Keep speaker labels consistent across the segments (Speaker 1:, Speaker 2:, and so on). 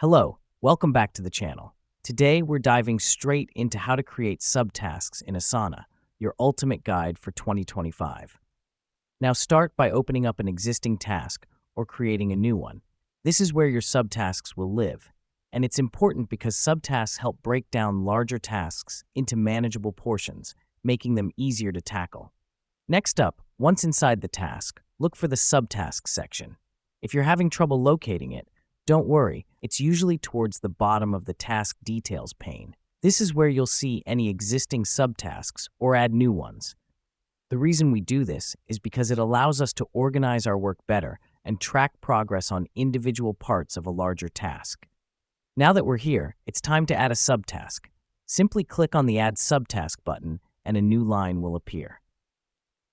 Speaker 1: Hello, welcome back to the channel. Today we're diving straight into how to create subtasks in Asana, your ultimate guide for 2025. Now start by opening up an existing task or creating a new one. This is where your subtasks will live, and it's important because subtasks help break down larger tasks into manageable portions, making them easier to tackle. Next up, once inside the task, look for the subtasks section. If you're having trouble locating it, don't worry, it's usually towards the bottom of the task details pane. This is where you'll see any existing subtasks or add new ones. The reason we do this is because it allows us to organize our work better and track progress on individual parts of a larger task. Now that we're here, it's time to add a subtask. Simply click on the Add Subtask button and a new line will appear.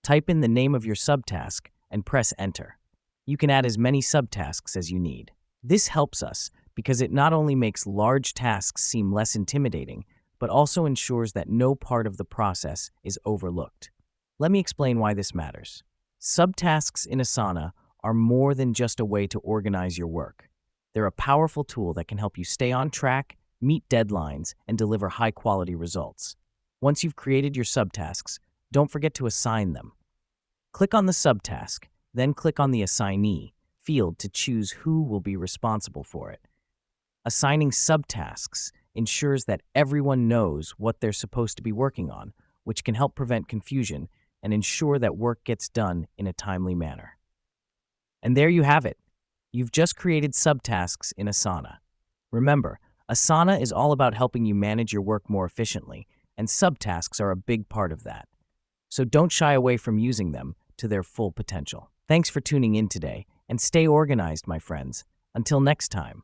Speaker 1: Type in the name of your subtask and press Enter. You can add as many subtasks as you need. This helps us because it not only makes large tasks seem less intimidating, but also ensures that no part of the process is overlooked. Let me explain why this matters. Subtasks in Asana are more than just a way to organize your work. They're a powerful tool that can help you stay on track, meet deadlines, and deliver high-quality results. Once you've created your subtasks, don't forget to assign them. Click on the subtask, then click on the Assignee field to choose who will be responsible for it. Assigning subtasks ensures that everyone knows what they're supposed to be working on, which can help prevent confusion and ensure that work gets done in a timely manner. And there you have it. You've just created subtasks in Asana. Remember, Asana is all about helping you manage your work more efficiently, and subtasks are a big part of that. So don't shy away from using them to their full potential. Thanks for tuning in today, and stay organized, my friends. Until next time.